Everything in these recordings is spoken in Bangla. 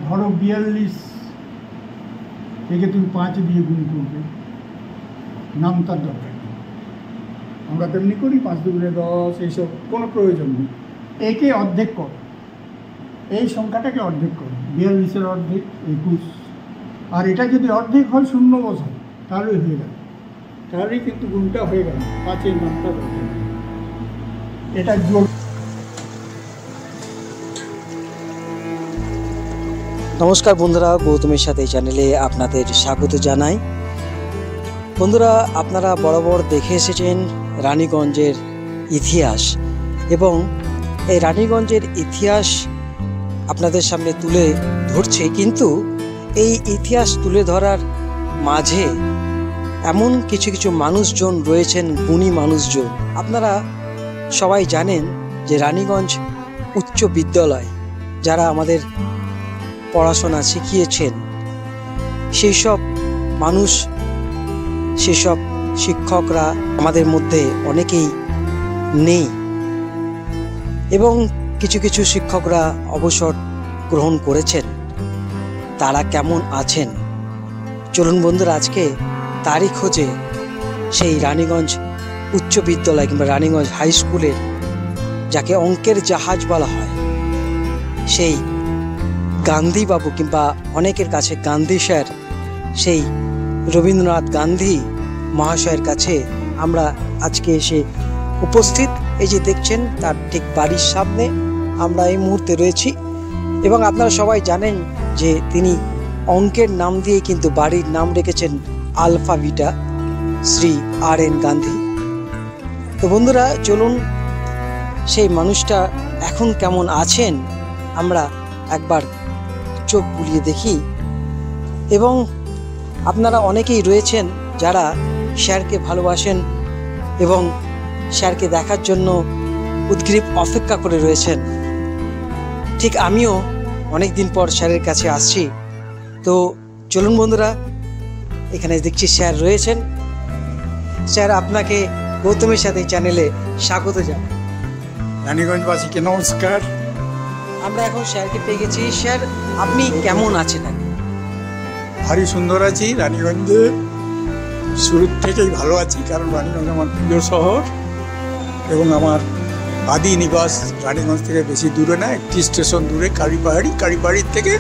ধরো 42 থেকে তুমি 5 দিয়ে গুণ করবে, নাম তার দরকার নেই। আমরা তেমনি করি 5 দুগুণে 10, এইসব কোনো প্রয়োজন নেই। একে অর্ধেক করো, এই সংখ্যাটাকে অর্ধেক করো, 42-এর অর্ধেক 21। আর এটা যদি অর্ধেক হয়, শূন্য বসাও, তাহলেই হয়ে গেল, তাহলেই কিন্তু গুণটা হয়ে গেল। 5-এর নামটা দরকার নেই, এটা যোগ। নমস্কার বন্ধুরা, গৌতমের সাথে চ্যানেলে আপনাদের স্বাগত জানাই। বন্ধুরা, আপনারা বরাবর দেখে এসেছেন রানীগঞ্জের ইতিহাস, এবং এই রানীগঞ্জের ইতিহাস আপনাদের সামনে তুলে ধরছে। কিন্তু এই ইতিহাস তুলে ধরার মাঝে এমন কিছু কিছু মানুষজন রয়েছেন, গুণী মানুষজন। আপনারা সবাই জানেন যে রানীগঞ্জ উচ্চ বিদ্যালয় যারা আমাদের পড়াশোনা শিখিয়েছেন, সেই সব মানুষ, সেসব শিক্ষকরা আমাদের মধ্যে অনেকেই নেই, এবং কিছু কিছু শিক্ষকরা অবসর গ্রহণ করেছেন। তারা কেমন আছেন, চলুন বন্ধুরা আজকে তারই খোঁজে সেই রানীগঞ্জ উচ্চ বিদ্যালয় কিংবা রানীগঞ্জ হাই স্কুলের, যাকে অঙ্কের জাহাজ বলা হয়, সেই গান্ধীবাবু কিংবা অনেকের কাছে গান্ধী স্যার, সেই রবীন্দ্রনাথ গান্ধী মহাশয়ের কাছে আমরা আজকে এসে উপস্থিত। এই যে দেখছেন, তার ঠিক বাড়ির সামনে আমরা এই মুহূর্তে রয়েছি, এবং আপনারা সবাই জানেন যে তিনি অঙ্কের নাম দিয়ে কিন্তু বাড়ির নাম রেখেছেন alpha beta, Shri R N. Gandhi. তো বন্ধুরা, চলুন সেই মানুষটা এখন কেমন আছেন আমরা একবার চোখ বুলিয়ে দেখি। এবং আপনারা অনেকেই রয়েছেন যারা স্যারকে ভালোবাসেন এবং স্যারকে দেখার জন্য উদগ্রীব অপেক্ষা করে রয়েছেন। ঠিক আমিও অনেক দিন পর স্যারের কাছে আসছি। তো চলুন বন্ধুরা, এখানে দেখছি স্যার রয়েছেন। স্যার, আপনাকে গৌতমের সাথে চ্যানেলে স্বাগত জানাই। রানীগঞ্জবাসীকে নমস্কার। আমরা এখন স্যারকে পেয়ে গেছি। স্যার, আপনি কেমন আছেন? ভারী সুন্দর আছি। রানীগঞ্জে শুরুর থেকেই ভালো আছি, কারণ রানীগঞ্জ আমার প্রিয় শহর এবং আমার আদি নিবাস রানীগঞ্জ থেকে বেশি দূরে না, একটি স্টেশন দূরে কালীপাহাড়ি। কালীপাহাড়ির থেকে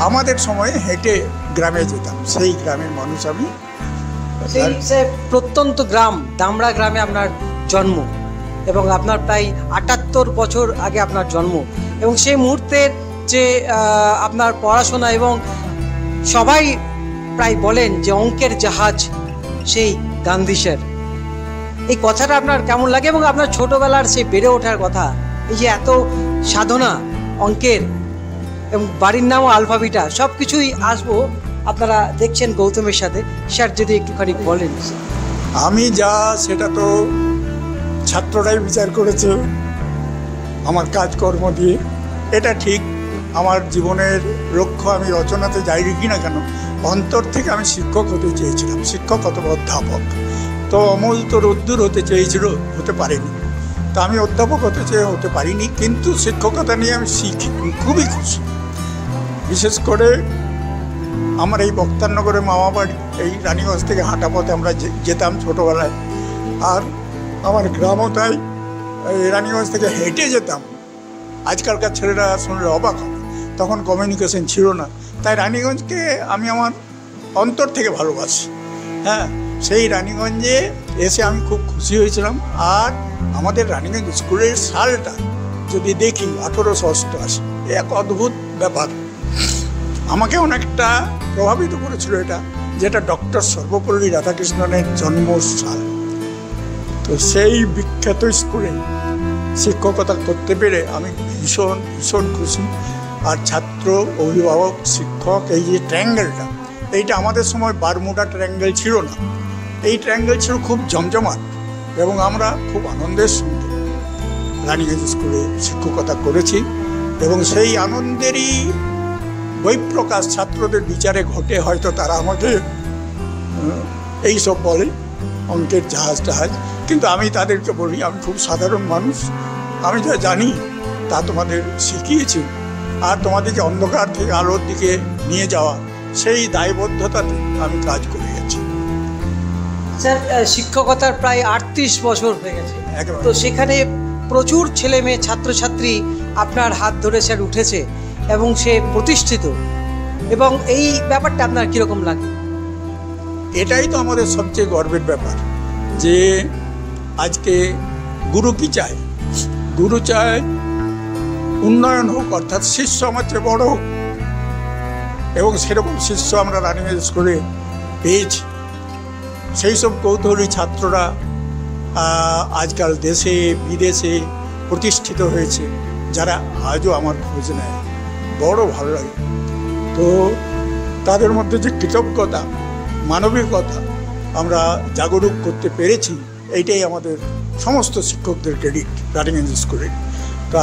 আমাদের সময়ে হেঁটে গ্রামে যেতাম, সেই গ্রামের মানুষ আমি। সেই প্রত্যন্ত গ্রাম দামড়া গ্রামে আপনার জন্ম, এবং আপনার প্রায় ৭৮ বছর আগে আপনার জন্ম, এবং সেই মুহূর্তের যে আপনার পড়াশোনা, এবং সবাই প্রায় বলেন যে অঙ্কের জাহাজ সেই গান্ধী স্যার। এই কথাটা আপনার কেমন লাগে, এবং আপনার ছোটবেলার সেই বেড়ে ওঠার কথা, এই যে এত সাধনা অঙ্কের, এবং বাড়ির নামও আলফাবিটা, সব কিছুই আসবো। আপনারা দেখছেন গৌতমের সাথে। স্যার, যদি একটুখানি বলেন। আমি যা, সেটা তো ছাত্ররাই বিচার করেছে আমার কাজকর্ম দিয়ে। এটা ঠিক, আমার জীবনের লক্ষ্য আমি রচনাতে যাই লিখি না কেন, অন্তর থেকে আমি শিক্ষক হতে চেয়েছিলাম, শিক্ষক অথবা অধ্যাপক। তো অমল তো রোদ্দুর হতে চেয়েছিল, হতে পারেনি। তা আমি অধ্যাপক হতে পারিনি, কিন্তু শিক্ষকতা নিয়ে আমি শিখি, খুবই খুশি। বিশেষ করে আমার এই বক্তারনগরে মামা বাড়ি, এই রানীগঞ্জ থেকে হাঁটা পথে আমরা যেতাম ছোটোবেলায়। আর আমার গ্রামও তাই, রানীগঞ্জ থেকে হেঁটে যেতাম। আজকালকার ছেলেরা শুনলে অবাক হবে, তখন কমিউনিকেশন ছিল না। তাই রানীগঞ্জকে আমি আমার অন্তর থেকে ভালোবাসি। হ্যাঁ, সেই রানীগঞ্জে এসে আমি খুব খুশি হয়েছিলাম। আর আমাদের রানীগঞ্জ স্কুলের সালটা যদি দেখি, 1888, এক অদ্ভুত ব্যাপার। আমাকে অনেকটা প্রভাবিত করেছিল এটা, যেটা ডক্টর সর্বপল্লী রাধাকৃষ্ণনের জন্মসাল। তো সেই বিখ্যাত স্কুলে শিক্ষকতা করতে পেরে আমি ভীষণ ভীষণ খুশি। আর ছাত্র, অভিভাবক, শিক্ষক, এই যে ট্রায়াঙ্গেলটা, এইটা আমাদের সময় বারমুডা ট্রায়াঙ্গেল ছিল না। এই ট্রায়াঙ্গেল ছিল খুব জমজমাট, এবং আমরা খুব আনন্দের সঙ্গে রানীগঞ্জ স্কুলে শিক্ষকতা করেছি। এবং সেই আনন্দেরই বহিঃপ্রকাশ ছাত্রদের বিচারে ঘটে। হয়তো তারা আমাকে এইসব বলে অঙ্কের জাহাজ টাহাজ, কিন্তু আমি তাদেরকে বলি আমি খুব সাধারণ মানুষ, আমি যা জানি তা তোমাদের শিখিয়েছি। আর তোমাদেরকে অন্ধকার থেকে আলোর দিকে নিয়ে যাওয়া, সেই দায়বদ্ধতাতে আমি কাজ করে গেছি। স্যার, শিক্ষকতার প্রায় 38 বছর হয়ে গেছে, একেবারে। তো সেখানে প্রচুর ছেলে মেয়ে ছাত্রছাত্রী আপনার হাত ধরে স্যার উঠেছে এবং সে প্রতিষ্ঠিত, এবং এই ব্যাপারটা আপনার কীরকম লাগে? এটাই তো আমাদের সবচেয়ে গর্বের ব্যাপার, যে আজকে গুরু কি চায়? গুরু চায় উন্নয়ন হোক, অর্থাৎ শিষ্য আমার চেয়ে বড় হোক, এবং সেরকম শিষ্য আমরা রানিগঞ্জ স্কুলে পেয়েছি। সেই সব কৌতূহলী ছাত্ররা আজকাল দেশে বিদেশে প্রতিষ্ঠিত হয়েছে, যারা আজও আমার খোঁজ নেয়, বড় ভালো লাগে। তো তাদের মধ্যে যে কৃতজ্ঞতা, মানবিকতা আমরা জাগরুক করতে পেরেছি, এইটাই আমাদের সমস্ত শিক্ষকদের ক্রেডিট রানিগঞ্জ স্কুলের।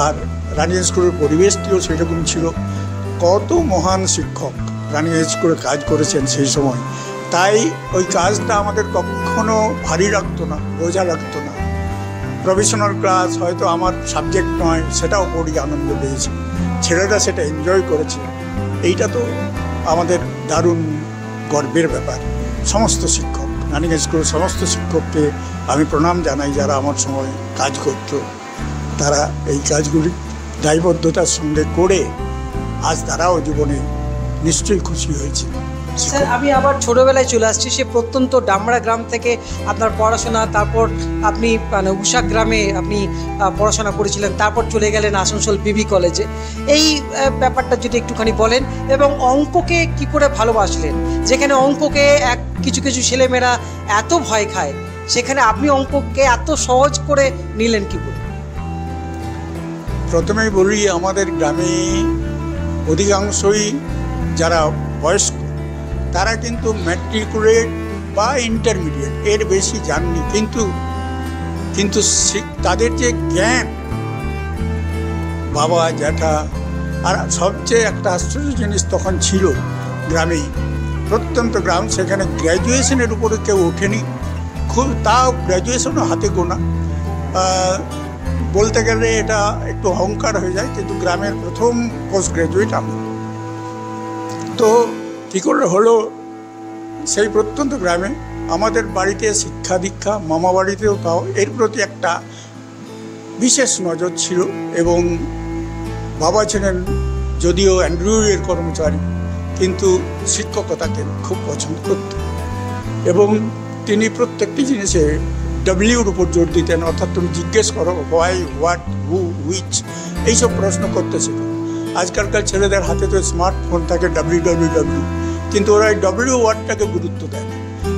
আর রানিগঞ্জ স্কুলের পরিবেশটিও সেরকম ছিল। কত মহান শিক্ষক রানিগঞ্জ স্কুলে কাজ করেছেন সেই সময়, তাই ওই কাজটা আমাদের কখনো ভারী লাগতো না, বোঝা লাগতো না। প্রফেশনাল ক্লাস হয়তো আমার সাবজেক্ট নয়, সেটাও পড়ি, আনন্দ পেয়েছি, ছেলেরা সেটা এনজয় করেছে। এইটা তো আমাদের দারুণ গর্বের ব্যাপার। সমস্ত শিক্ষক, রানিগঞ্জ স্কুলের সমস্ত শিক্ষককে আমি প্রণাম জানাই, যারা আমার সময় কাজ করত। তারা এই কাজগুলি দায়বদ্ধতার সঙ্গে করে আজ তারাও জীবনে নিশ্চয়ই খুশি হয়েছে। স্যার, আমি আবার ছোটবেলায় চলে আসছি, সে প্রত্যন্ত ডামরা গ্রাম থেকে আপনার পড়াশোনা, তারপর আপনি মানে উষা গ্রামে আপনি পড়াশোনা করেছিলেন, তারপর চলে গেলেন আসানসোল বিবি কলেজে। এই ব্যাপারটা যদি একটুখানি বলেন, এবং অঙ্ককে কি করে ভালোবাসলেন, যেখানে অঙ্ককে কিছু কিছু ছেলেমেয়েরা এত ভয় খায়, সেখানে আপনি অঙ্ককে এত সহজ করে নিলেন কি করে? প্রথমেই বলি, আমাদের গ্রামে অধিকাংশই যারা বয়স্ক, তারা কিন্তু ম্যাট্রিকুলেট বা ইন্টারমিডিয়েট এর বেশি জাননি, কিন্তু তাদের যে জ্ঞান, বাবা জ্যাঠা, আর সবচেয়ে একটা আশ্চর্য জিনিস তখন ছিল গ্রামে, প্রত্যন্ত গ্রাম, সেখানে গ্র্যাজুয়েশনের উপরে কেউ ওঠেনি, খুব তাও গ্র্যাজুয়েশনও হাতে গোনা। বলতে গেলে এটা একটু অহংকার হয়ে যায়, কিন্তু গ্রামের প্রথম পোস্ট গ্র্যাজুয়েট আমি। তো কী করে হলো, সেই প্রত্যন্ত গ্রামে আমাদের বাড়িতে শিক্ষা দীক্ষা, মামা বাড়িতেও তাও এর প্রতি একটা বিশেষ নজর ছিল। এবং বাবা ছিলেন যদিও অ্যান্ড্রিউয়ের কর্মচারী, কিন্তু শিক্ষকতাকে খুব পছন্দ করতেন, এবং তিনি প্রত্যেকটি জিনিসে ডব্লিউর উপর জোর দিতেন, অর্থাৎ তুমি জিজ্ঞেস করো হোয়াই, হোয়াট, হু, হুইচ, এইসব প্রশ্ন করতেছিল। আজকালকার ছেলেদের হাতে তো স্মার্টফোন থাকে, WWW, কিন্তু ওরা এই ডব্লিউ ওয়ার্ডটাকে গুরুত্ব দেয় না।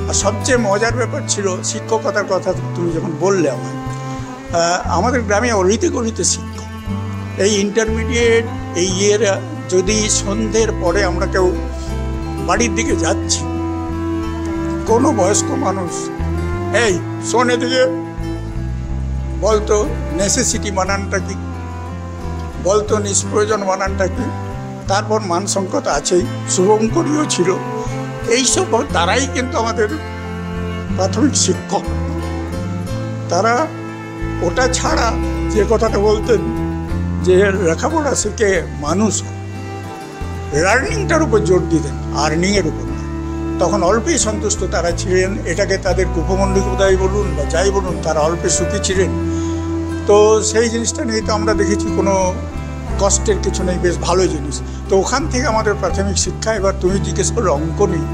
আর সবচেয়ে মজার ব্যাপার ছিল শিক্ষকতার কথা তুমি যখন বললে, আমাদের গ্রামে অলিতে গলিতে শিক্ষক। এই ইন্টারমিডিয়েট এই ইয়ের যদি সন্ধ্যের পরে আমরা কেউ বাড়ির দিকে যাচ্ছি, কোনো বয়স্ক মানুষ এই শোনে দিকে বলতো নেসেসিটি বানানটা কি, বলতো নিষ্প্রয়োজন বানানটা কি, তারপর মান সংকট আছেই, শুভঙ্করীও ছিল। এইসব তারাই কিন্তু আমাদের প্রাথমিক শিক্ষক। তারা ওটা ছাড়া যে কথাটা বলতেন যে লেখাপড়া শিখে মানুষ, লার্নিংটার উপর জোর দিতেন, আর্নিংয়ের উপর না। তখন অল্পেই সন্তুষ্ট তারা ছিলেন, এটাকে তাদের কুপমণ্ডলতাই বলুন বা যাই বলুন, তারা অল্পে সুখী ছিলেন। তো সেই জিনিসটা নিয়ে তো আমরা দেখেছি কোনো কষ্টের কিছু নেই, বেশ ভালো জিনিস। তো ওখান থেকে আমাদের প্রাথমিক শিক্ষা। এবার তুমি জিজ্ঞেস করলে অঙ্ক নেই,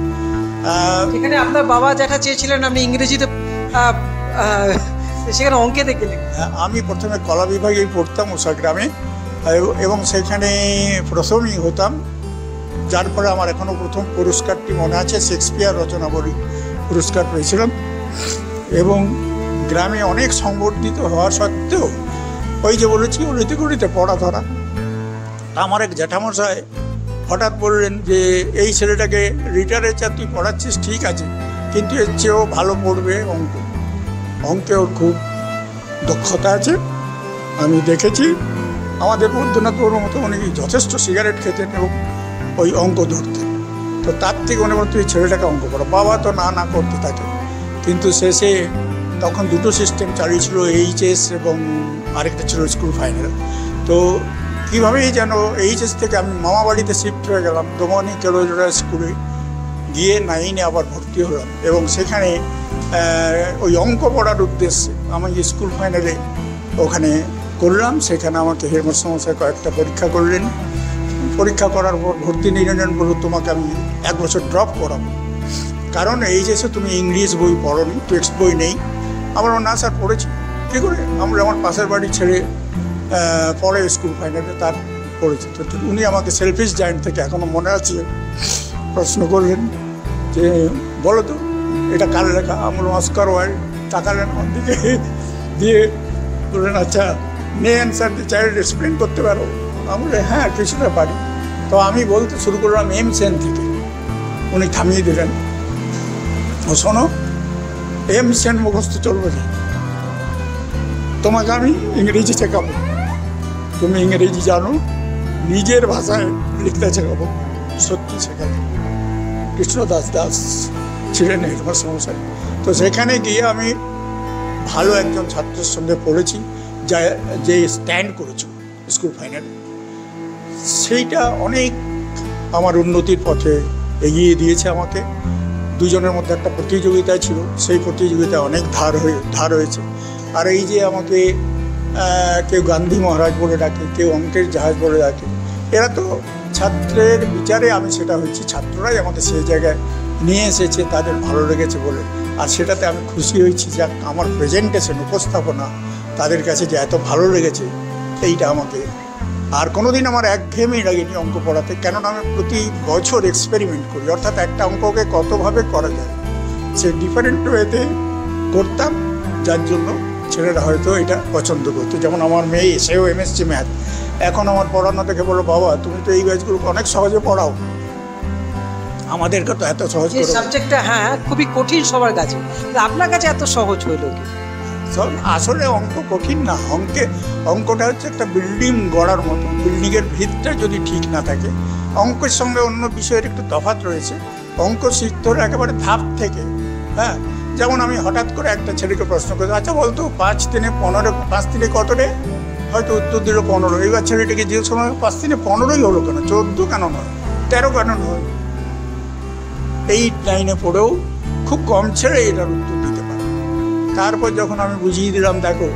সেখানে আপনার বাবা যেটা চেয়েছিলেন আপনি ইংরেজিতে, সেখানে অঙ্কে দেখলেন। আমি প্রথমে কলা বিভাগেই পড়তাম উষা গ্রামে, এবং সেখানে প্রথমেই হতাম, যার ফলে আমার এখনও প্রথম পুরস্কারটি মনে আছে, শেক্সপিয়ার রচনাবলী পুরস্কার পেয়েছিলাম। এবং গ্রামে অনেক সংবর্ধিত হওয়া সত্ত্বেও ওই যে বলেছি অলিতে গলিতে পড়া ধরা। আমার এক জ্যাঠামশাই হঠাৎ বললেন যে এই ছেলেটাকে লিটারেচার তুই পড়াচ্ছিস ঠিক আছে, কিন্তু এর চেয়েও ভালো পড়বে অঙ্কে ওর খুব দক্ষতা আছে। আমি দেখেছি আমাদের বৈদ্যনাথ ওর মতো উনি যথেষ্ট সিগারেট খেতেন এবং ওই অঙ্ক ধরতেন। তো তার থেকে মনে করতো এই ছেলেটাকে অঙ্ক পড়ো। বাবা তো না করতে থাকে, কিন্তু শেষে তখন দুটো সিস্টেম চালিয়েছিল, এইচএস এবং আরেকটা ছিল স্কুল ফাইনাল। তো কীভাবেই যেন এইচএস থেকে আমি মামা বাড়িতে শিফট হয়ে গেলাম, দমনি কেরোজোড়া স্কুলে গিয়ে 9-এ আবার ভর্তি হলাম এবং সেখানে ওই অঙ্ক পড়ার উদ্দেশ্যে আমি স্কুল ফাইনালে ওখানে করলাম। সেখানে আমাকে হেডমাস্টার কয়েকটা পরীক্ষা করলেন, পরীক্ষা করার পর ভর্তি নিলেন, বলল তোমাকে আমি 1 বছর ড্রপ করাবো, কারণ এইচএসে তুমি ইংলিশ বই পড়োনি, টেক্সট বই নেই। আমার না স্যার পড়েছি, কী করে? আমার পাশের বাড়ি ছেড়ে পরে স্কুল ফাইনালে তার পড়েছি। তো উনি আমাকে সেলফিশ জায়েন্ট থেকে এখনও মনে আছে প্রশ্ন করলেন যে বলো তো এটা কার লেখা? আমার অস্কার ওয়াইল্ড। তাকালেন আমার দিকে, দিয়ে বললেন আচ্ছা নে অ্যান্সার দি চাইল্ড এক্সপ্লেন করতে পারো? আমি হ্যাঁ কিছুটা পারি। তো আমি বলতে শুরু করলাম এম সেন থেকে। উনি থামিয়ে দিলেন, ও শোনো, এম সেন মুখস্থ চলবে না, তোমাকে আমি ইংরেজি শেখাবো, তুমি ইংরেজি জানো, নিজের ভাষায় লিখতে শেখাবো। সত্যি শেখাবো। কৃষ্ণদাস দাস ছিলেন হেডমাস্টার। তো সেখানে গিয়ে আমি ভালো একজন ছাত্রের সঙ্গে পড়েছি, যে স্ট্যান্ড করেছিল স্কুল ফাইনালে। সেইটা অনেক আমার উন্নতির পথে এগিয়ে দিয়েছে আমাকে। দুজনের মধ্যে একটা প্রতিযোগিতা ছিল, সেই প্রতিযোগিতায় অনেক ধার হয়েছে। আর এই যে আমাকে কেউ গান্ধী মহারাজ বলে ডাকে, কেউ অঙ্কের জাহাজ বলে ডাকে, এরা তো ছাত্রের বিচারে আমি সেটা হয়েছি, ছাত্ররাই আমাকে সেই জায়গায় নিয়ে এসেছে তাদের ভালো লেগেছে বলে। আর সেটাতে আমি খুশি হয়েছি যে আমার প্রেজেন্টেশন, উপস্থাপনা তাদের কাছে যে এত ভালো লেগেছে, এইটা আমাকে আর কোনো দিন আমার একঘেয়েমি লাগেনি অঙ্ক পড়াতে। কেননা আমি প্রতি বছর এক্সপেরিমেন্ট করি, অর্থাৎ একটা অঙ্ককে কতভাবে করা যায় সে ডিফারেন্ট ওয়েতে করতাম, যার জন্য ছেলেরা হয়তো এটা পছন্দ করতো। যেমন আমার মেয়ে, সেও এমএসসি ম্যাথ, এখন আমার পড়ানো দেখে বলো বাবা তুমি তো এই ব্যাচগুলো অনেক সহজে পড়াও, আমাদেরকে তো এত সহজ এই সাবজেক্টটা হ্যাঁ খুবই কঠিন সবার কাছে, আপনার কাছে এত সহজ হলো কি? আসলে অঙ্ক কঠিন না, অঙ্কটা হচ্ছে একটা বিল্ডিং গড়ার মতো। বিল্ডিংয়ের ভিতটা যদি ঠিক না থাকে, অঙ্কের সঙ্গে অন্য বিষয়ের একটু তফাৎ রয়েছে। অঙ্ক শিখতে হলে একেবারে ধাপ থেকে, হ্যাঁ। যেমন আমি হঠাৎ করে একটা ছেলেকে প্রশ্ন করি, আচ্ছা বলতো 5 × 15, 5 × কত রে? হয়তো উত্তর দিল 15। এবার ছেলেটাকে যে সময় 5 × 15ই হলো কেন, 14 কেন নয়, 13 কেন নয়? 8, 9-এ পড়েও খুব কম ছেলে এটার উত্তর দিতে পারে। তারপর যখন আমি বুঝিয়ে দিলাম, দেখো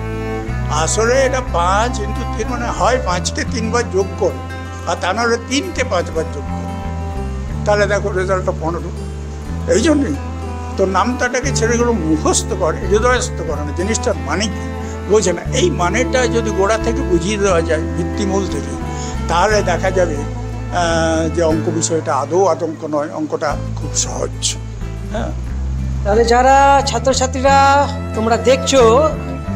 আসলে এটা 5 × 3 মানে হয় 5কে 3 বার যোগ কর, আর তা নাহলে 3কে 5 বার যোগ কর, তাহলে দেখো রেজাল্টটা 15। এই জন্যই তো নামতাটাকে ছেলেগুলো মুখস্থ করে, হৃদয়স্থ করে না, জিনিসটার মানে কি বোঝে না। এই মানেটা যদি গোড়া থেকে বুঝিয়ে দেওয়া যায়, ভিত্তিমূল থেকে, তাহলে দেখা যাবে যে অঙ্ক বিষয়টা আদৌ আতঙ্ক নয়, অঙ্কটা খুব সহজ। হ্যাঁ, তাহলে যারা ছাত্রছাত্রীরা তোমরা দেখছো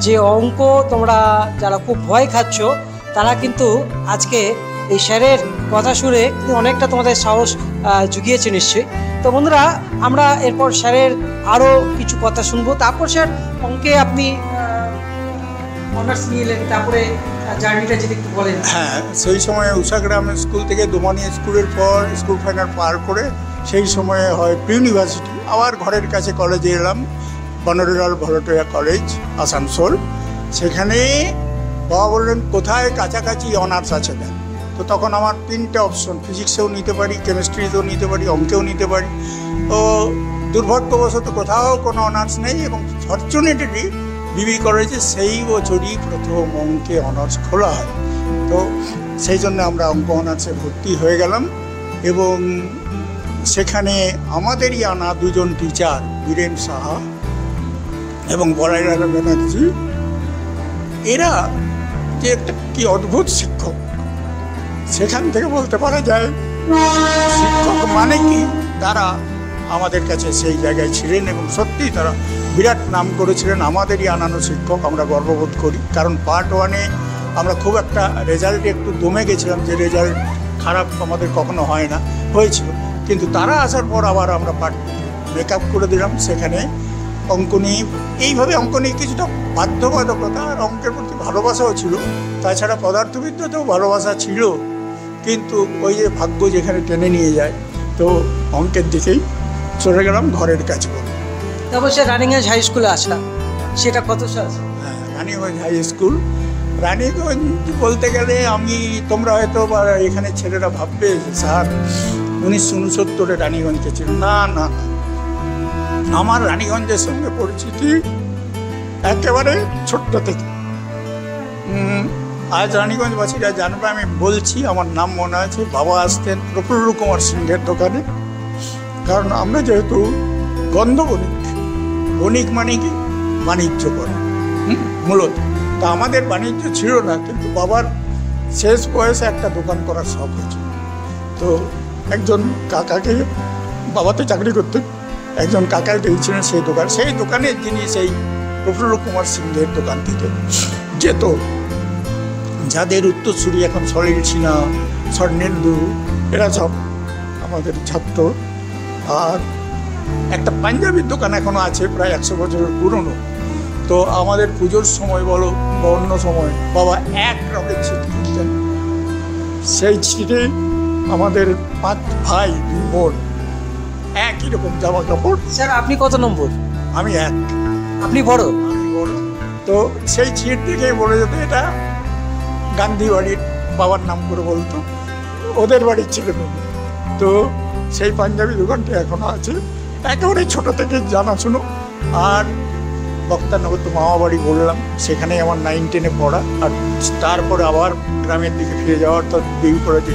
যে অঙ্ক তোমরা যারা খুব ভয় খাচ্ছ, তারা কিন্তু আজকে এই স্যারের কথা শুনে অনেকটা তোমাদের সাহস জুগিয়েছে নিশ্চয়ই। তো বন্ধুরা, আমরা এরপর স্যারের আরও কিছু কথা শুনবো। তারপর স্যার অঙ্কে আপনি অনার্স নিলেন, তারপরে জার্নিটা যদি একটু বলেন। হ্যাঁ, সেই সময় উষাগ্রাম স্কুল থেকে দোমানি স্কুলের পর স্কুল ফাইনাল পার করে সেই সময়ে হয় প্রি ইউনিভার্সিটি। আবার ঘরের কাছে কলেজে এলাম, বনরুলাল ভলোটিয়া কলেজ, আসানসোল। সেখানে বাবা বললেন কোথায় কাছাকাছি অনার্স আছে দেন। তো তখন আমার 3টে অপশন, ফিজিক্সেও নিতে পারি, কেমিস্ট্রিতেও নিতে পারি, অঙ্কেও নিতে পারি। তো দুর্ভাগ্যবশত কোথাও কোনো অনার্স নেই, এবং ফর্চুনেটলি বিবি কলেজে সেই বছরই প্রথম অঙ্কে অনার্স খোলা হয়। তো সেই জন্য আমরা অঙ্ক অনার্সে ভর্তি হয়ে গেলাম, এবং সেখানে আমাদেরই আনা 2জন টিচার, বীরেন সাহা এবং বলাইলাল ব্যানার্জি, এরা যে একটা কি অদ্ভুত শিক্ষক, সেখান থেকে বলতে পারা যায় শিক্ষক মানে কি, তারা আমাদের কাছে সেই জায়গায় ছিলেন এবং সত্যিই তারা বিরাট নাম করেছিলেন। আমাদেরই আনানো শিক্ষক, আমরা গর্ববোধ করি। কারণ পার্ট 1-এ আমরা খুব একটা রেজাল্টে একটু দমে গেছিলাম, যে রেজাল্ট খারাপ আমাদের কখনো হয় না, হয়েছিল। কিন্তু তারা আসার পর আবার আমরা পার্ট মেকআপ করে দিলাম। সেখানে অঙ্ক নিয়ে, এইভাবে অঙ্ক নিয়ে কিছুটা বাধ্যবাধকতা আর অঙ্কের প্রতি ভালোবাসাও ছিল। তাছাড়া পদার্থবিদ্যাতেও ভালোবাসা ছিল, কিন্তু ওই যে ভাগ্য যেখানে টেনে নিয়ে যায়, তো অঙ্কের দিকেই চলে গেলাম ঘরের কাছে। তারপর সে রানিগঞ্জ হাই স্কুলে আসলাম, সেটা কত সাল? হ্যাঁ, রানিগঞ্জ হাই স্কুল রানীগঞ্জ বলতে গেলে তোমরা হয়তো বা এখানে ছেলেরা ভাববে যে স্যার 1969 রানীগঞ্জে ছিল। না না, আমার রানীগঞ্জের সঙ্গে পরিচিতি একেবারে ছোট্ট থেকে। আজ রানীগঞ্জবাসীরা জানবে আমি বলছি, আমার নাম মনে আছে, বাবা আসতেন প্রফুল্ল কুমার সিংহের দোকানে। কারণ আমরা যেহেতু গন্ধ বণিক মানে কি বাণিজ্য করে মূলত, তা আমাদের বাণিজ্য ছিল না, কিন্তু বাবার শেষ বয়সে একটা দোকান করার শখ হয়েছে। তো একজন কাকাকে, বাবা তো চাকরি করতেন, একজন কাকায় দিয়েছিলেন সেই দোকানে যিনি সেই প্রফুল্ল কুমার সিংহের দোকান থেকে যেত, যাদের উত্তরসূরি এখন সলিল সিনহা, স্বর্ণেন্দু, এরা সব আমাদের ছাত্র। আর একটা পাঞ্জাবির দোকান এখনো আছে, প্রায় 100 বছরের পুরনো। তো আমাদের পুজোর সময় বলো বা অন্য সময় বাবা এক রকমের ছিট কিনতেন। সেই ছিটে আমাদের 5 ভাই 2 বোন একই রকম জামা কাপড়। স্যার আপনি কত নম্বর? আমি 1। আপনি বড়? আমি বড়। তো সেই ছিট দেখেই বলে যেত এটা গান্ধী বাড়ির, বাবার নাম করে বলতো, ওদের বাড়ির ছেলে মেয়ে। তো সেই পাঞ্জাবি দোকানটা এখনো আছে, একেবারে ছোটো থেকে জানাশুনো। আর বক্তানগর তো মামা বাড়ি বললাম, সেখানেই আমার 9-10-এ পড়া। আর তারপরে আবার গ্রামের দিকে ফিরে যাওয়ার, তো বিউ কলেজে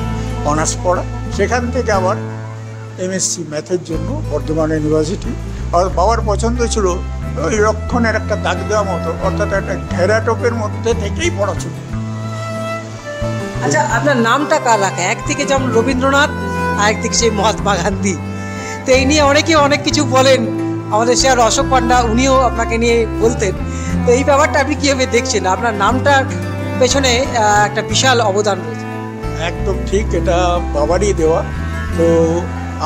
অনার্স পড়া। সেখান থেকে আবার MSc ম্যাথের জন্য বর্ধমান ইউনিভার্সিটি। আর বাবার পছন্দ ছিল ওই লক্ষণের একটা দাগ দেওয়া মতো, অর্থাৎ একটা ঘেরাটোপের মধ্যে থেকেই পড়াশুনো। আচ্ছা, আপনার নামটা কার রাখা? একদিকে যেমন রবীন্দ্রনাথ, আর একদিকে সেই মহাত্মা গান্ধী। তো এই নিয়ে অনেকে অনেক কিছু বলেন। আমাদের স্যার অশোক পান্ডা, উনিও আপনাকে নিয়ে বলতেন। তো এই ব্যাপারটা আপনি কীভাবে দেখছেন? আপনার নামটার পেছনে একটা বিশাল অবদান রয়েছে। একদম ঠিক, এটা বাবারই দেওয়া। তো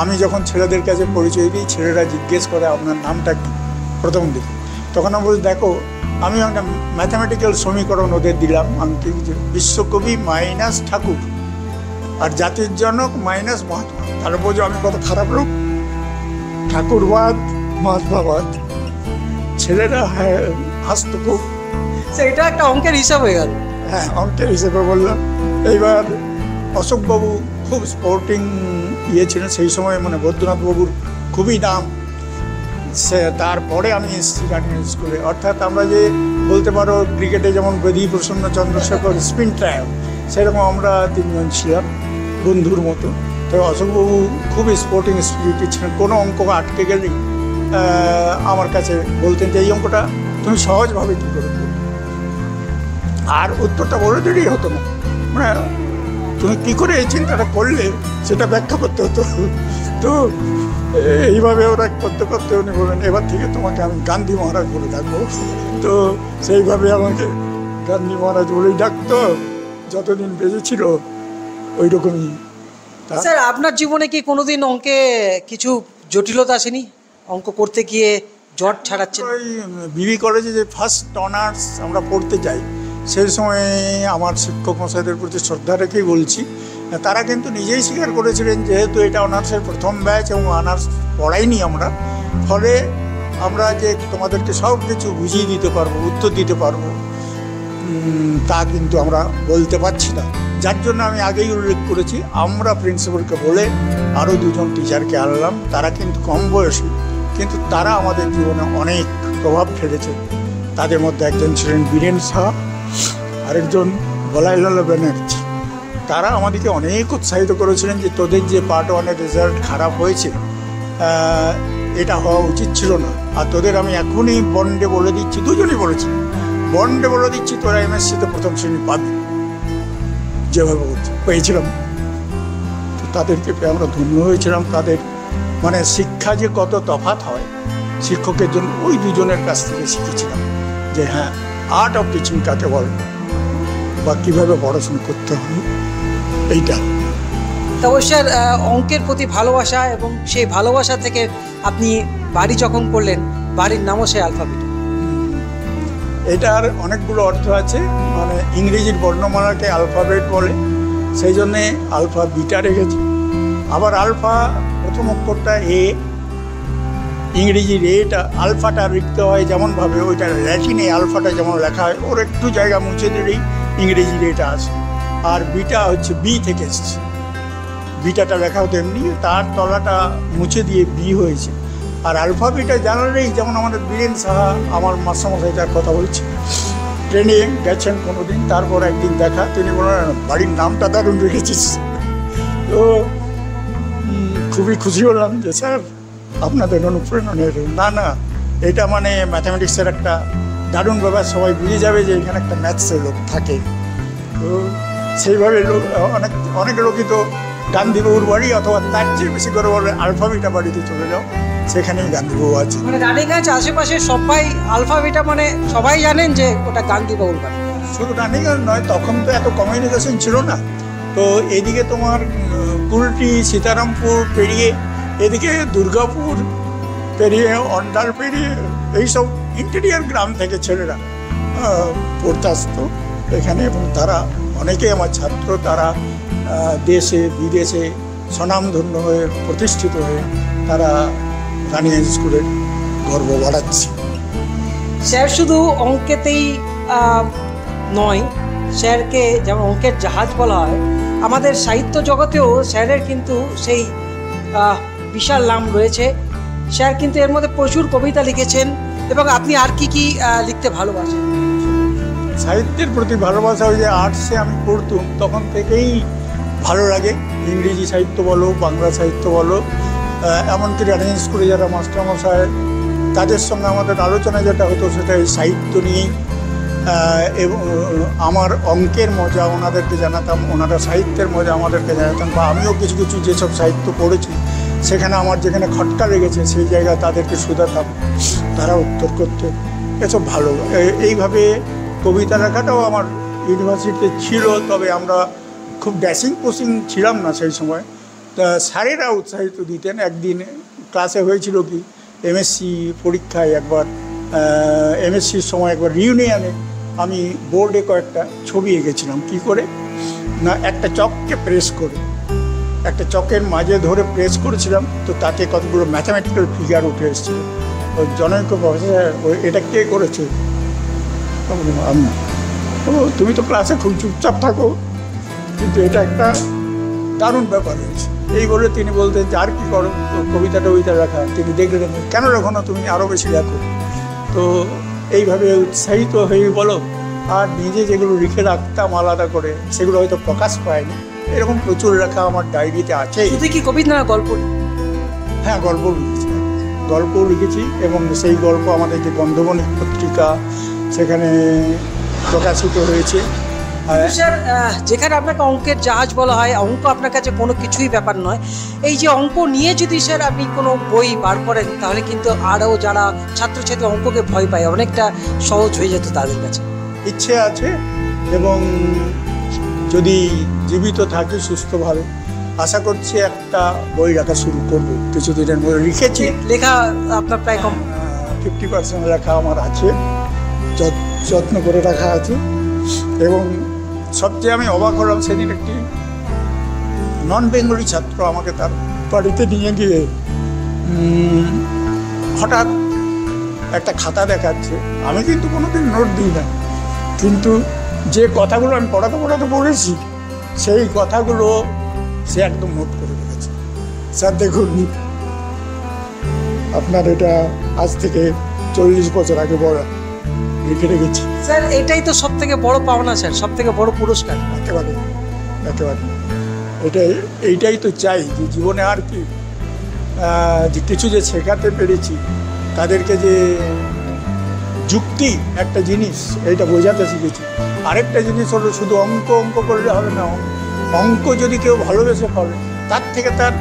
আমি যখন ছেলেদের কাছে পরিচয় দিই, ছেলেরা জিজ্ঞেস করে আপনার নামটা কি প্রথম দিকে, তখন আমি বলি দেখো, আমি একটা ম্যাথামেটিক্যাল সমীকরণ ওদের দিলাম। আমি কি বিশ্বকবি মাইনাস ঠাকুর আর জাতির জনক মাইনাস মহাত্মা। তাহলে বোঝো আমি কত খারাপ লোক। ঠাকুরবাদ, মহাত্মাবাদ। ছেলেরা হাসতো খুব। এটা একটা অঙ্কের হিসাব হয়ে গেল। হ্যাঁ, অঙ্কের হিসেবে বললাম। এইবার অশোকবাবু খুব স্পোর্টিং ছিলেন সেই সময়, মানে বৈদ্যনাথ বাবুর খুবই নাম। তারপরে আমি এসেছি রানীগঞ্জ স্কুলে। অর্থাৎ আমরা যে বলতে পারো ক্রিকেটে যেমন বেদী প্রসন্ন, চন্দ্রশেখর, স্পিন ট্রায়াল, সেরকম আমরা 3 জন ছিলাম বন্ধুর মতো। তো অশোকবাবু খুব স্পোর্টিং স্পিরিটেড ছিলেন। কোনো অঙ্ক আটকে গেলেই আমার কাছে বলতেন যে এই অঙ্কটা তুমি সহজভাবে কী করে করবে, আর উত্তরটা বলে দিলেই হতো না, মানে তুমি কী করে এই চিন্তাটা করলে সেটা ব্যাখ্যা করতে হতো। তো এইভাবে ওরা করতে করতে উনি বলেন এবার থেকে তোমাকে আমি গান্ধী মহারাজ বলে ডাকবো। তো সেইভাবে আমাকে গান্ধী মহারাজ বলেই ডাকতো যতদিন বেঁচে ছিল, ওই রকমই। স্যার আপনার জীবনে কি কোনোদিন অঙ্কে কিছু জটিলতা আসেনি? অঙ্ক করতে গিয়ে জট ছাড়াচ্ছেন? ওই বিবি কলেজে যে ফার্স্ট অনার্স আমরা পড়তে যাই, সেই সময় আমার শিক্ষক মশাইদের প্রতি শ্রদ্ধা রেখেই বলছি, তারা কিন্তু নিজেই স্বীকার করেছিলেন যেহেতু এটা অনার্সের প্রথম ব্যাচ এবং অনার্স পড়াইনি আমরা, ফলে আমরা যে তোমাদেরকে সব কিছু বুঝিয়ে দিতে পারবো, উত্তর দিতে পারবো, তা কিন্তু আমরা বলতে পারছি না। যার জন্য আমি আগেই উল্লেখ করেছি, আমরা প্রিন্সিপালকে বলে আরও 2 জন টিচারকে আনলাম। তারা কিন্তু কম বয়সী, কিন্তু তারা আমাদের জীবনে অনেক প্রভাব ফেলেছে। তাদের মধ্যে একজন ছিলেন বীরেন শাহ, আরেকজন বলাইলাল ব্যানার্জি। তারা আমাদেরকে অনেক উৎসাহিত করেছিলেন যে তোদের যে পার্ট 1-এর রেজাল্ট খারাপ হয়েছে, এটা হওয়া উচিত ছিল না। আর তোদের আমি এখনই বন্ডে বলে দিচ্ছি, 2 জনই বলেছিলেন, বন্ডে বলে দিচ্ছি তোরা MSc-তে প্রথম শ্রেণী পাবি, যেভাবে পেয়েছিলাম। তো তাদেরকে পেয়ে আমরা ধন্য হয়েছিলাম। তাদের মানে শিক্ষা যে কত তফাৎ হয় শিক্ষকের জন্য, ওই 2 জনের কাছ থেকে শিখেছিলাম যে হ্যাঁ, আর্ট অফ টিচিং কাকে বলে বা কীভাবে পড়াশোনা করতে হবে, এইটা। তো অবশ্যই অঙ্কের প্রতি ভালোবাসা, এবং সেই ভালোবাসা থেকে আপনি বাড়ি যখন করলেন, বাড়ির নামও সেই আলফাবেট। এটার অনেকগুলো অর্থ আছে, মানে ইংরেজির বর্ণমালাকে আলফাবেট বলে, সেই জন্যে আলফা বিটা রেখেছি। আবার আলফা প্রথম অক্ষরটা এ, ইংরেজির এটা আলফাটা লিখতে হয় যেমনভাবে, ওইটা ল্যাটিনে আলফাটা যেমন লেখা হয়, ওর একটু জায়গা মুছে দিলেই ইংরেজির এটা আছে। আর বিটা হচ্ছে বি থেকে এসছে, বিটাটা লেখা হতো এমনি, তার তলাটা মুছে দিয়ে বি হয়েছে। আর আলফাবেটা জানালেই, যেমন আমাদের বীরেন সাহা, আমার মাস্টারমশাই যার কথা বলছি, ট্রেনে গেছেন কোনোদিন, তারপর একদিন দেখা, তিনি বললেন বাড়ির নামটা দারুণ রেখেছিস। তো খুবই খুশি হলাম যে স্যার আপনাদের অনুপ্রেরণের। না না, এটা মানে ম্যাথামেটিক্সের একটা দারুণ ব্যাপার, সবাই বুঝে যাবে যে এখানে একটা ম্যাথসের লোক থাকে। তো সেইভাবে অনেক লোকই তো গান্ধীবাবুর বাড়ি, অথবা তার চেয়ে বেশি করে বলে আলফা বিটা বাড়িতে চলে যাও, সেখানেই গান্ধীবাবু আছে। মানে রানীগঞ্জ আশেপাশে সবাই আলফা বিটা মানে সবাই জানেন যে ওটা গান্ধীবাবুর বাড়ি। শুধু রানীগঞ্জ নয়, তখন তো এত কমিউনিকেশন ছিল না। তো এদিকে তোমার কুলটি, সীতারামপুর পেরিয়ে, এদিকে দুর্গাপুর পেরিয়ে, অন্ডাল পেরিয়ে, এইসব ইন্টেরিয়ার গ্রাম থেকে ছেলেরা পড়তে আসতো এখানে। এবং তারা অনেকেই আমার ছাত্র, তারা দেশে বিদেশে স্বনামধন্য হয়ে, প্রতিষ্ঠিত হয়ে তারা রানীগঞ্জ স্কুলের গর্ব বাড়াচ্ছে। স্যার শুধু অঙ্কেতেই নয়, স্যারকে যেমন অঙ্কের জাহাজ বলা হয়, আমাদের সাহিত্য জগতেও স্যারের কিন্তু সেই বিশাল নাম রয়েছে। স্যার কিন্তু এর মধ্যে প্রচুর কবিতা লিখেছেন। এবং আপনি আর কি কি লিখতে ভালোবাসেন? সাহিত্যের প্রতি ভালোবাসা, ওই যে আর্টসে আমি পড়তাম তখন থেকেই ভালো লাগে। ইংরেজি সাহিত্য বলো, বাংলা সাহিত্য বলো, এমনকি রানীগঞ্জ স্কুলে যারা মাস্টারমশাই, তাদের সঙ্গে আমাদের আলোচনা যেটা হতো সেটা এই সাহিত্য নিয়েই। এবং আমার অঙ্কের মজা ওনাদেরকে জানাতাম, ওনারা সাহিত্যের মজা আমাদেরকে জানাতাম। বা আমিও কিছু কিছু যেসব সাহিত্য পড়েছি সেখানে আমার যেখানে খটকা লেগেছে সেই জায়গায় তাদেরকে শুধাতাম, তারা উত্তর করতে। এসব ভালো। এইভাবে কবিতা লেখাটাও আমার ইউনিভার্সিটিতে ছিল, তবে আমরা খুব ড্যাশিং পোশিং ছিলাম না সেই সময়। তা স্যারেরা উৎসাহিত দিতেন। একদিন ক্লাসে হয়েছিল কি, এমএসসি পরীক্ষায় একবার, এমএসসির সময় একবার রিউনিয়নে আমি বোর্ডে কয়েকটা ছবি এঁকেছিলাম। কী করে না, একটা চককে প্রেস করে, একটা চকের মাঝে ধরে প্রেস করেছিলাম, তো তাতে কতগুলো ম্যাথামেটিক্যাল ফিগার উঠে এসেছিল। ওই জনৈক প্রফেসর, এটা কে করেছে? আমি, ও তুমি তো ক্লাসে খুব চুপচাপ থাকো, কিন্তু এটা একটা দারুণ ব্যাপার হয়েছে। এই বলে তিনি বলতেন যে আর কী করো, কবিতা টবিতা লেখা। তিনি দেখলেন কেন লেখো না, তুমি আরও বেশি লেখো। তো এইভাবে উৎসাহিত হয়ে বলো। আর নিজে যেগুলো লিখে রাখতাম আলাদা করে, সেগুলো হয়তো প্রকাশ পায়নি, এরকম প্রচুর লেখা আমার ডায়েরিতে আছে। শুধু কি কবিতা না, গল্প? হ্যাঁ, গল্পও লিখেছি। এবং সেই গল্প আমাদের যে গন্ধবনী পত্রিকা, সেখানে প্রকাশিত হয়েছে। স্যার, যেখানে আপনাকে অঙ্কের জাহাজ বলা হয়, অঙ্ক আপনার কাছে কোনো কিছুই ব্যাপার নয়। এই যে অঙ্ক নিয়ে যদি স্যার আপনি কোনো বই বার করেন, তাহলে কিন্তু আরও যারা ছাত্রছাত্রী অঙ্ককে ভয় পায়, অনেকটা সহজ হয়ে যেত তাদের কাছে। ইচ্ছে আছে, এবং যদি জীবিত থাকি সুস্থভাবে আশা করছি একটা বই লেখা শুরু করবো কিছুদিনের মধ্যে। লিখেছি, লেখা আপনার প্রায় 50% লেখা আমার আছে, যত্ন করে রাখা আছে। এবং সবচেয়ে আমি অবাক হলাম, সেদিন একটি নন বেঙ্গলি ছাত্র আমাকে তার বাড়িতে নিয়ে গিয়ে হঠাৎ একটা খাতা দেখাচ্ছে। আমি কিন্তু কোনোদিন নোট দিই না, কিন্তু যে কথাগুলো আমি পড়াতে বলেছি সেই কথাগুলো সে একদম নোট করে রেখেছে। স্যার দেখুন, আপনার এটা আজ থেকে 40 বছর আগে বলা, লিখে রেখেছি। স্যার, এটাই তো সব থেকে বড় পাওনা স্যার, সব থেকে বড় পুরস্কার। একেবারে এইটাই তো চাই, যে জীবনে আর কি, যে কিছু যে শেখাতে পেরেছি তাদেরকে, যে যুক্তি একটা জিনিস, এইটা বোঝাতে শিখেছি। আরেকটা জিনিস হলো, শুধু অঙ্ক করলে হবে না। অঙ্ক যদি কেউ ভালোবেসে করে, তার থেকে তার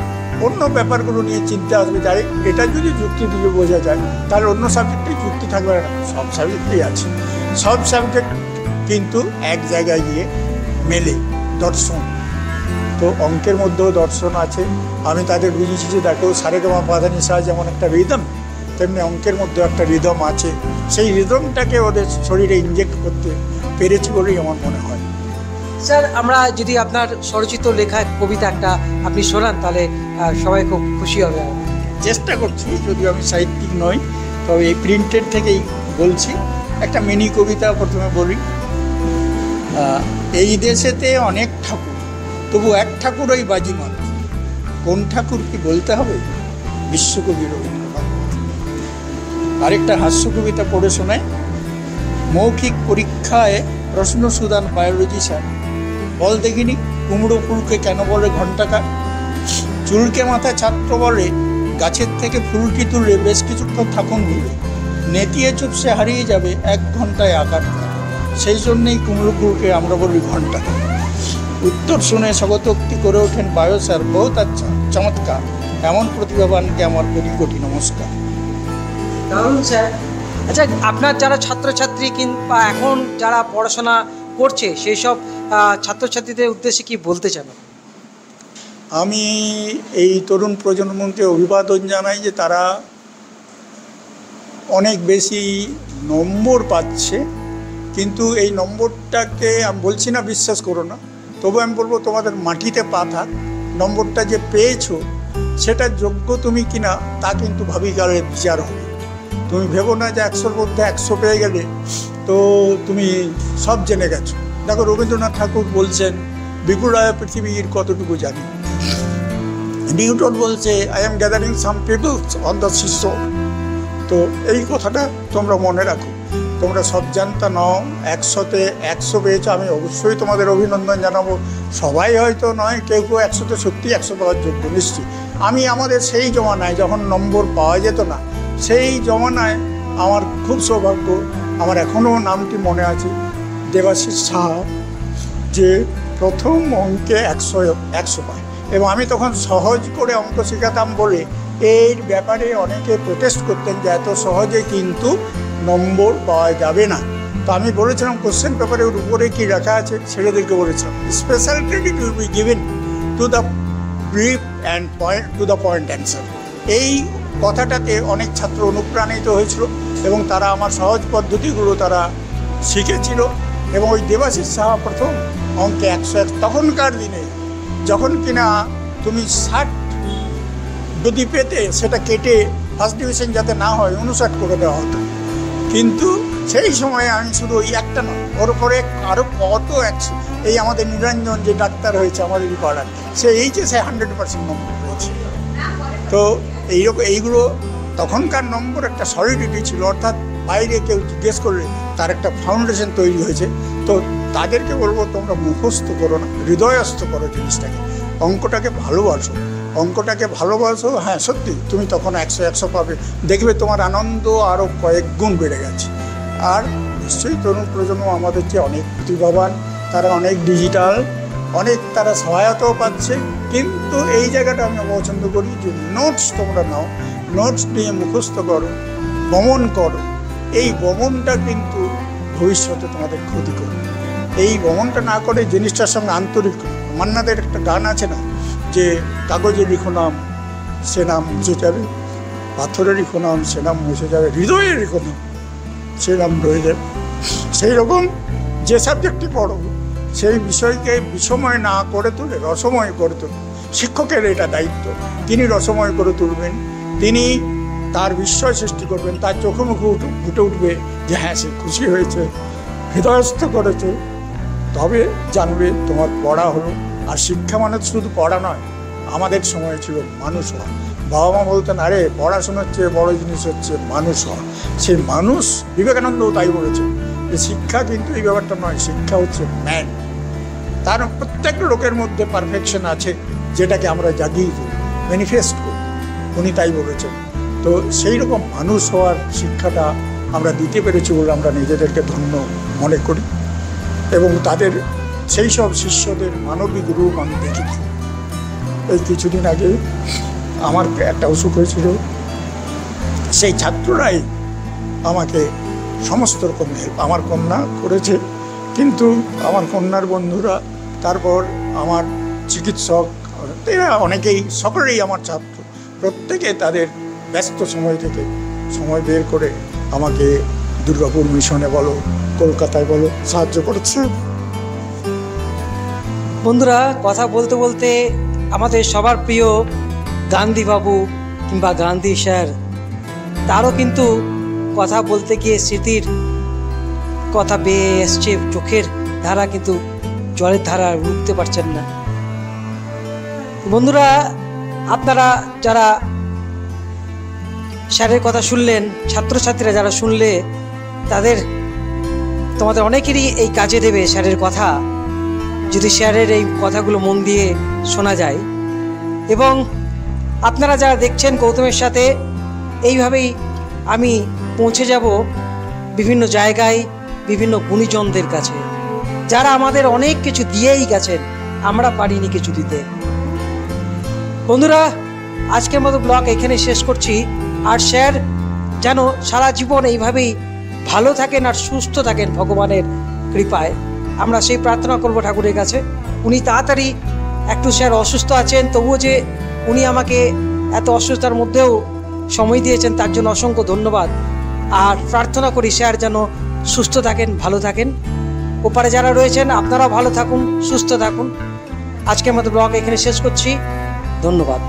অন্য ব্যাপারগুলো নিয়ে চিন্তা আসবে। যাই এটা যদি যুক্তি দিয়ে বোঝা যায়, তাহলে অন্য সাবজেক্টেই যুক্তি থাকবে না। সব সাবজেক্টেই আছে, সব সাবজেক্ট কিন্তু এক জায়গায় গিয়ে মেলে, দর্শন। তো অঙ্কের মধ্যেও দর্শন আছে। আমি তাদের বুঝেছি যে দেখো, সারেগামা পাধানিসা যেমন একটা রিদম, তেমনি অঙ্কের মধ্যেও একটা রিদম আছে। সেই রিদমটাকে ওদের শরীরে ইনজেক্ট করতে পেরেছি বলেই আমার মনে হয়। স্যার, আমরা যদি আপনার স্বরচিত লেখা কবিতা একটা আপনি শোনান, তাহলে সবাই খুব খুশি হবে। চেষ্টা করছি, যদিও আমি সাহিত্যিক নই, তবে এই প্রিন্টেড থেকেই বলছি। একটা মিনি কবিতা প্রথমে বলি। এই দেশেতে অনেক ঠাকুর, তবু এক ঠাকুরই বাজিমাত। কোন ঠাকুর কি বলতে হবে? বিশ্বকবি রবীন্দ্রনাথ। আরেকটা হাস্য কবিতা পড়ে শোনায়। মৌখিক পরীক্ষায় প্রশ্ন সুদান বায়োলজি স্যার, বল দেখিনি কুমড়ো ফুলকে কেন বলে ঘণ্টাকার? চুলকে মাথায় ছাত্র বলে, গাছের থেকে ফুলটি তুলে বেশ কিছুক্ষণ থাকুন ভুলে, নেতিয়ে চুপসে হারিয়ে যাবে 1 ঘন্টায় আকার। সেই জন্যেই কুমড়ো ফুলকে আমরা বলি ঘণ্টাকার। উত্তর শুনে স্বগতোক্তি করে ওঠেন বায়ো স্যার, বহুত আচ্ছা, চমৎকার, এমন প্রতিভাবানকে আমার কোটি কোটি নমস্কার। দারুণ স্যার। আচ্ছা, আপনার যারা ছাত্রছাত্রী কিংবা এখন যারা পড়াশোনা করছে সেই সব ছাত্রছাত্রীদের উদ্দেশ্যে কি বলতে চান? আমি এই তরুণ প্রজন্মকে অভিবাদন জানাই যে তারা অনেক বেশি নম্বর পাচ্ছে, কিন্তু এই নম্বরটাকে আমি বলছি না বিশ্বাস করো না, তবু আমি বলবো তোমাদের মাটিতে পা থাক। নম্বরটা যে পেয়েছো সেটা যোগ্য তুমি কিনা তা কিন্তু ভাবিকালে বিচার হবে। তুমি ভেবো না যে 100-র মধ্যে 100 পেয়ে গেলে তো তুমি সব জেনে গেছো। দেখো, রবীন্দ্রনাথ ঠাকুর বলছেন বিপুলায় পৃথিবীর কতটুকু জানি। নিউটন বলছে I am gathering some peoples on the seashore. তো এই কথাটা তোমরা মনে রাখো, তোমরা সব জানতা নও। 100-তে 100 পেয়েছো, আমি অবশ্যই তোমাদের অভিনন্দন জানাবো। সবাই হয়তো নয়, কেউ কেউ 100-তে সত্যি 100 পাওয়ার যোগ্য নিশ্চয়ই। আমি আমাদের সেই জমানায় যখন নম্বর পাওয়া যেত না, সেই জমানায় আমার খুব সৌভাগ্য, আমার এখনও নামটি মনে আছে, দেবাশিস সাহা, যে প্রথম অঙ্কে 100 পায়। এবং আমি তখন সহজ করে অঙ্ক শেখাতাম বলে এর ব্যাপারে অনেকে প্রোটেস্ট করতেন যে এত সহজে কিন্তু নম্বর পাওয়া যাবে না। তো আমি বলেছিলাম কোশ্চেন পেপারের উপরে কি লেখা আছে ছেলেদেরকে বলেছিলাম, special credit will be given to the brief and point to the point answer. এই কথাটাতে অনেক ছাত্র অনুপ্রাণিত হয়েছিল এবং তারা আমার সহজ পদ্ধতিগুলো তারা শিখেছিল। এবং ওই দেবাশিস সাহা প্রথম অঙ্কে 101। তখনকার দিনে যখন কিনা তুমি 60 যদি পেতে সেটা কেটে ফার্স্ট ডিভিশন যাতে না হয় 59 করে দেওয়া হতো। কিন্তু সেই সময়ে আমি শুধু ওই একটা নয়, ওর উপরে আরও কত 100। এই আমাদের নিরঞ্জন যে ডাক্তার হয়েছে আমাদের পাড়ার, সে এইচএসে 100% নম্বর পেয়েছে। তো এইগুলো তখনকার নম্বর একটা সলিডিটি ছিল, অর্থাৎ বাইরে কেউ জিজ্ঞেস করলে তার একটা ফাউন্ডেশন তৈরি হয়েছে। তো তাদেরকে বলবো তোমরা মুখস্থ করো না, হৃদয়স্থ করো জিনিসটাকে, অঙ্কটাকে ভালোবাসো, অঙ্কটাকে ভালোবাসো। হ্যাঁ সত্যি তুমি তখন 100 পাবে, দেখবে তোমার আনন্দ আরও কয়েক গুণ বেড়ে গেছে। আর নিশ্চয়ই তরুণ প্রজন্ম আমাদের চেয়ে অনেক প্রতিভাবান, তারা অনেক ডিজিটাল, অনেক তারা সহায়তাও পাচ্ছে। কিন্তু এই জায়গাটা আমি পছন্দ করি যে নোটস তোমরা নাও, নোটস নিয়ে মুখস্থ করো, বমন করো। এই বমনটা কিন্তু ভবিষ্যতে তোমাদের ক্ষতি করবে। এই বমনটা না করে জিনিসটার সঙ্গে আন্তরিক। মান্নাদের একটা গান আছে না, যে কাগজে লিখো নাম সে নাম মুছে যাবে, পাথরে লিখো নাম সে নাম মুছে যাবে, হৃদয়ে লিখো নাম সে নাম রয়ে যাবে। সেই রকম যে সাবজেক্টটি পড়ো সেই বিষয়কে বিষময় না করে তুলে রসময় করে তুলবে। শিক্ষকের এটা দায়িত্ব, তিনি রসময় করে তুলবেন, তিনি তার বিস্ময় সৃষ্টি করবেন, তার চোখে মুখে ফুটে উঠবে যে হ্যাঁ সে খুশি হয়েছে, হৃদয়স্থ করেছে। তবে জানবে তোমার পড়া হলো। আর শিক্ষা মানে শুধু পড়া নয়, আমাদের সময় ছিল মানুষ হওয়া। বাবা মা বলতেন আরে পড়াশোনার চেয়ে বড় জিনিস হচ্ছে মানুষ হওয়া। সেই মানুষ, বিবেকানন্দও তাই বলেছেন যে শিক্ষা কিন্তু এই ব্যাপারটা নয়, শিক্ষা হচ্ছে ম্যান। তার প্রত্যেক লোকের মধ্যে পারফেকশন আছে, যেটাকে আমরা জাগিয়ে তুলি, ম্যানিফেস্ট করি, উনি তাই বলেছেন। তো সেই রকম মানুষ হওয়ার শিক্ষাটা আমরা দিতে পেরেছি বলে আমরা নিজেদেরকে ধন্য মনে করি। এবং তাদের সেই সব শিষ্যদের মানবিক রূপ আমি দেখেছি। এই কিছুদিন আগে আমার একটা অসুখ হয়েছিল, সেই ছাত্ররাই আমাকে সমস্ত রকম হেল্প আমার কন্যা করেছে। কিন্তু আমার কন্যার বন্ধুরা, তারপর আমার চিকিৎসক, এরা অনেকেই, সকলেই আমার ছাত্র, প্রত্যেকে তাদের ব্যস্ত সময় থেকে সময় বের করে আমাকে দুর্গাপুর মিশনে বলো, কলকাতায় বলো, সাহায্য করেছে। বন্ধুরা, কথা বলতে বলতে আমাদের সবার প্রিয় গান্ধী বাবু কিংবা গান্ধী স্যার, তারও কিন্তু কথা বলতে গিয়ে স্মৃতির কথা বেয়ে এসছে চোখের ধারা, কিন্তু জলের ধারা রুখতে পারছেন না। বন্ধুরা, আপনারা যারা স্যারের কথা শুনলেন, ছাত্রছাত্রীরা যারা শুনলে, তোমাদের অনেকেরই এই কাজে দেবে স্যারের কথা, যদি স্যারের এই কথাগুলো মন দিয়ে শোনা যায়। এবং আপনারা যারা দেখছেন গৌতমের সাথে, এইভাবেই আমি পৌঁছে যাব বিভিন্ন জায়গায়, বিভিন্ন গুণীজনদের কাছে, যারা আমাদের অনেক কিছু দিয়েই গেছেন, আমরা পারিনি কিছু দিতে। বন্ধুরা, আজকের মতো ব্লগ এখানে শেষ করছি। আর স্যার যেন সারা জীবন এইভাবেই ভালো থাকেন আর সুস্থ থাকেন ভগবানের কৃপায়, আমরা সেই প্রার্থনা করব ঠাকুরের কাছে। উনি তাড়াতাড়ি, একটু স্যার অসুস্থ আছেন, তবুও যে উনি আমাকে এত অসুস্থতার মধ্যেও সময় দিয়েছেন, তার জন্য অসংখ্য ধন্যবাদ। আর প্রার্থনা করি স্যার যেন সুস্থ থাকেন, ভালো থাকেন। ওপারে যারা রয়েছেন আপনারাও ভালো থাকুন, সুস্থ থাকুন। আজকের মতো ব্লগ এখানে শেষ করছি। ধন্যবাদ।